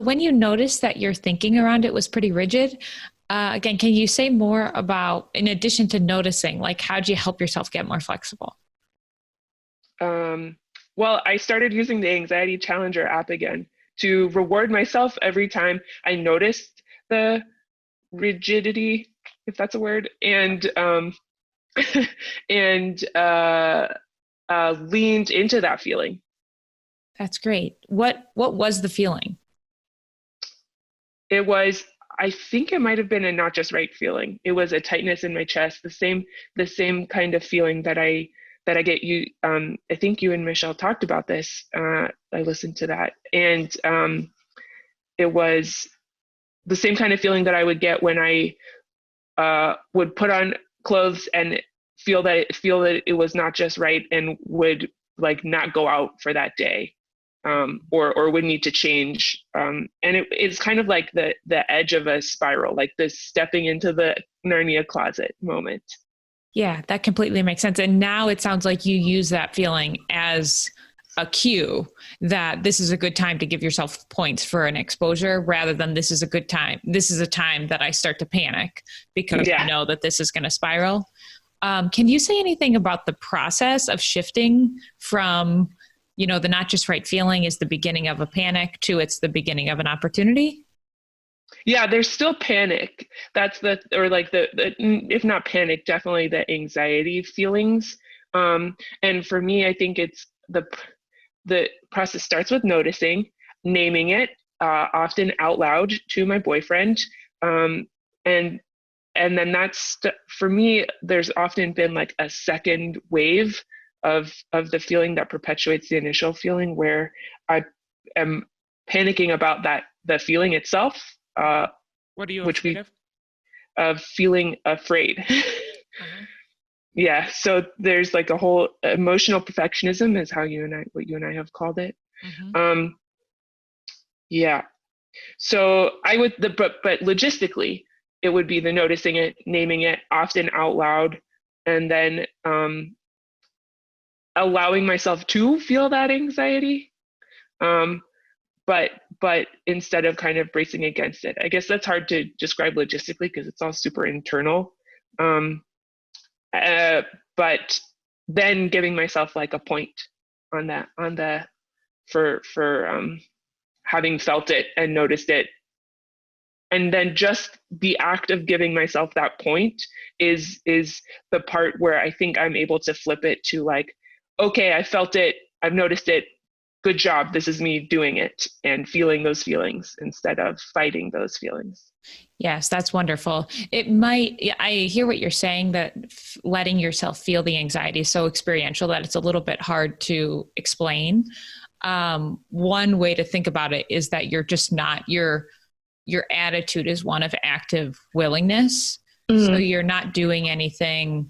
When you noticed that your thinking around it was pretty rigid, again, can you say more about, in addition to noticing, like how'd you help yourself get more flexible? Um, well, I started using the Anxiety Challenger app again to reward myself every time I noticed the rigidity, if that's a word, and leaned into that feeling. That's great. What was the feeling? It was, I think it might have been a not just right feeling. It was a tightness in my chest, the same kind of feeling that I get. You, I think you and Michelle talked about this. I listened to that, and it was the same kind of feeling that I would get when I would put on clothes and feel that it was not just right, and would like not go out for that day, or would need to change. And it's kind of like the edge of a spiral, like this stepping into the Narnia closet moment. Yeah, that completely makes sense. And now it sounds like you use that feeling as a cue that this is a good time to give yourself points for an exposure rather than this is a good time. This is a time that I start to panic because I Yeah. know that this is going to spiral. Can you say anything about the process of shifting from, the not just right feeling is the beginning of a panic to it's the beginning of an opportunity? Yeah, there's still panic. That's or like the if not panic, definitely the anxiety feelings. And for me, I think it's the process starts with noticing, naming it, often out loud to my boyfriend, um, and then for me. There's often been like a second wave of the feeling that perpetuates the initial feeling, where I am panicking about the feeling itself, What are you which afraid we of? of feeling afraid. Uh-huh. Yeah, so there's like a whole emotional perfectionism is what you and I have called it. Mm-hmm. Um, yeah. So I would but logistically, it would be the noticing it, naming it, often out loud, and then allowing myself to feel that anxiety. Um, but instead of kind of bracing against it. I guess that's hard to describe logistically because it's all super internal. Um, uh, but then giving myself like a point on the for having felt it and noticed it, and then just the act of giving myself that point is the part where I think I'm able to flip it to like, okay, I felt it, I've noticed it, good job, this is me doing it and feeling those feelings instead of fighting those feelings. Yes, that's wonderful. It might, I hear what you're saying that letting yourself feel the anxiety is so experiential that it's a little bit hard to explain. One way to think about it is that you're just not, your attitude is one of active willingness. So Mm-hmm. you're not doing anything.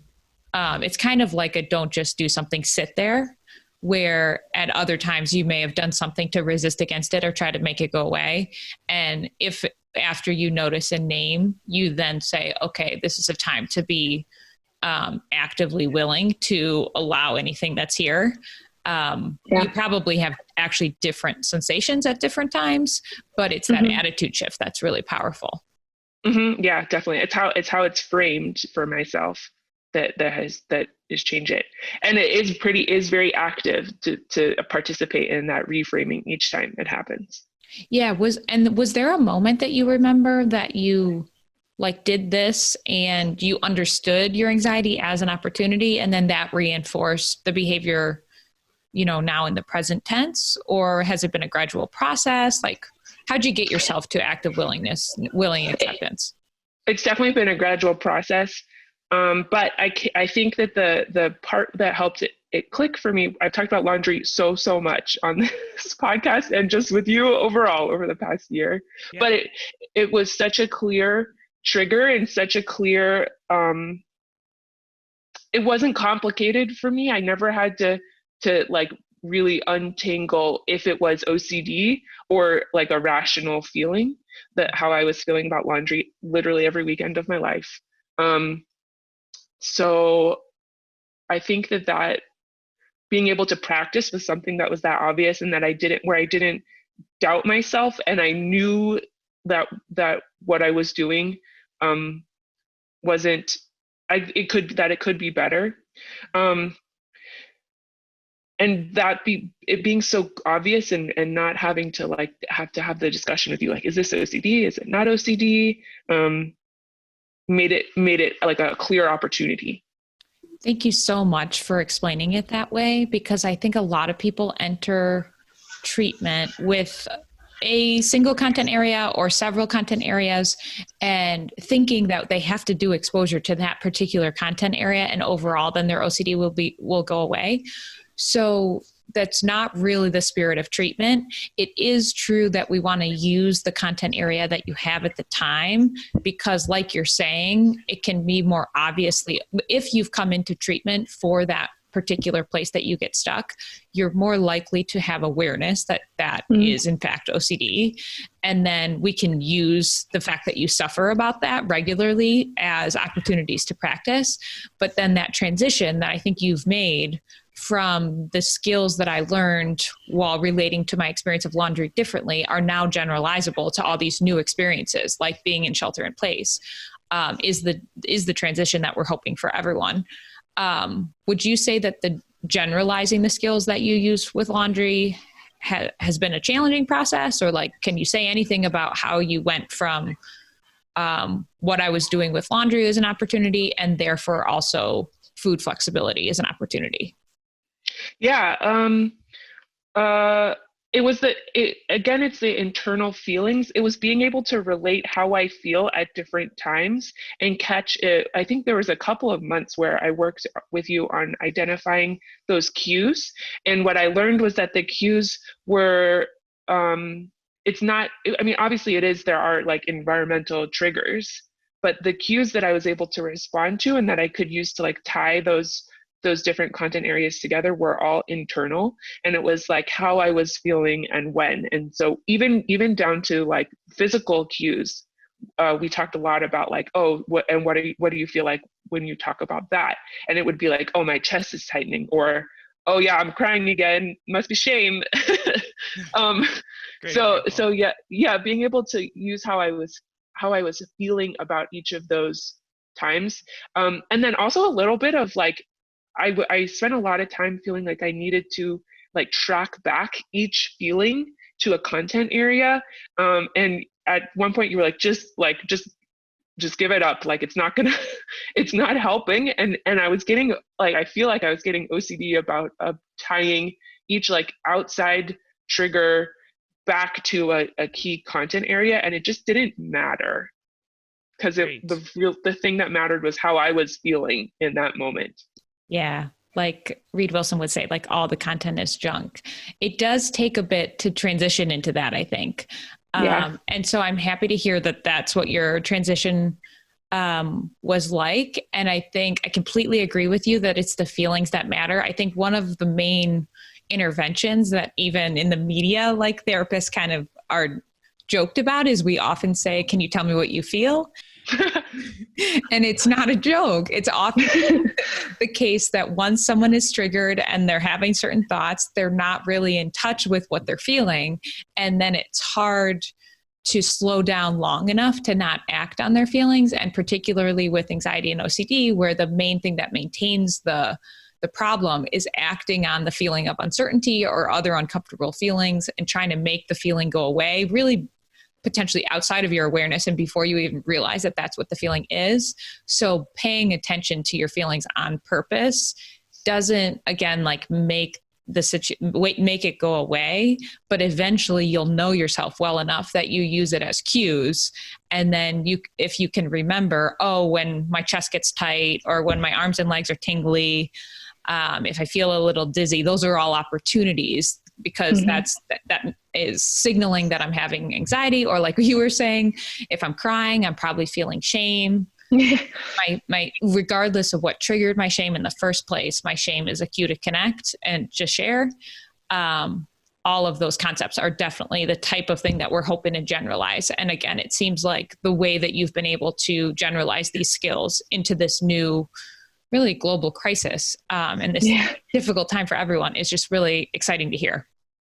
It's kind of like a don't just do something, sit there, where at other times you may have done something to resist against it or try to make it go away. And if after you notice a name, you then say, okay, this is a time to be actively willing to allow anything that's here. Yeah. You probably have actually different sensations at different times, but it's that Mm-hmm. attitude shift that's really powerful. Mm-hmm. Yeah, definitely. It's how it's framed for myself that is change it, and it is very active to participate in that reframing each time it happens. Yeah, was there a moment that you remember that you like did this and you understood your anxiety as an opportunity and then that reinforced the behavior, now in the present tense? Or has it been a gradual process? Like, how'd you get yourself to active willing acceptance? It's definitely been a gradual process. But I think that the part that helped it click for me, I've talked about laundry so much on this podcast and just with you overall over the past year, Yeah. but it was such a clear trigger and such a clear, it wasn't complicated for me. I never had to like really untangle if it was OCD or like a rational feeling, that how I was feeling about laundry literally every weekend of my life. Um, so I think that being able to practice was something that was that obvious, and that I didn't doubt myself, and I knew that what I was doing wasn't, it could be better. And it being so obvious, and not having to like have the discussion with you, like, is this OCD? Is it not OCD? Made it like a clear opportunity. Thank you so much for explaining it that way, because I think a lot of people enter treatment with a single content area or several content areas and thinking that they have to do exposure to that particular content area, and overall then their OCD will go away. So that's not really the spirit of treatment. It is true that we want to use the content area that you have at the time, because like you're saying, it can be more obviously, if you've come into treatment for that particular place that you get stuck, you're more likely to have awareness that is in fact OCD. And then we can use the fact that you suffer about that regularly as opportunities to practice. But then that transition that I think you've made from the skills that I learned while relating to my experience of laundry differently are now generalizable to all these new experiences, like being in shelter in place, is the transition that we're hoping for everyone. Would you say that the generalizing the skills that you use with laundry has been a challenging process, or like, can you say anything about how you went from what I was doing with laundry as an opportunity, and therefore also food flexibility as an opportunity? Yeah. It's the internal feelings. It was being able to relate how I feel at different times and catch it. I think there was a couple of months where I worked with you on identifying those cues. And what I learned was that the cues were, it's not, I mean, obviously it is, there are like environmental triggers, but the cues that I was able to respond to and that I could use to like tie those different content areas together were all internal. And it was like how I was feeling and when. And so even down to like physical cues, we talked a lot about like, oh, what do you feel like when you talk about that? And it would be like, oh, my chest is tightening, or, oh yeah, I'm crying again, must be shame. So yeah, being able to use how I was feeling about each of those times. And then also a little bit of like, I spent a lot of time feeling like I needed to like track back each feeling to a content area. And at one point you were like, just give it up. Like, it's not gonna, it's not helping. And I was getting like, I feel like I was getting OCD about tying each like outside trigger back to a key content area. And it just didn't matter, because the thing that mattered was how I was feeling in that moment. Yeah. Like Reed Wilson would say, like, all the content is junk. It does take a bit to transition into that, I think. Yeah. And so I'm happy to hear that that's what your transition was like. And I think I completely agree with you that it's the feelings that matter. I think one of the main interventions that even in the media, like therapists kind of are joked about, is we often say, can you tell me what you feel? And it's not a joke. It's often the case that once someone is triggered and they're having certain thoughts, they're not really in touch with what they're feeling. And then it's hard to slow down long enough to not act on their feelings. And particularly with anxiety and OCD, where the main thing that maintains the problem is acting on the feeling of uncertainty or other uncomfortable feelings and trying to make the feeling go away, really potentially outside of your awareness and before you even realize that that's what the feeling is. So paying attention to your feelings on purpose doesn't, again, like make it go away, but eventually you'll know yourself well enough that you use it as cues. And then if you can remember, oh, when my chest gets tight or when my arms and legs are tingly, if I feel a little dizzy, those are all opportunities, because that is signaling that I'm having anxiety. Or like you were saying, if I'm crying, I'm probably feeling shame. my regardless of what triggered my shame in the first place, my shame is a cue to connect and to share. All of those concepts are definitely the type of thing that we're hoping to generalize. And again, it seems like the way that you've been able to generalize these skills into this new, really global crisis and this difficult time for everyone is just really exciting to hear.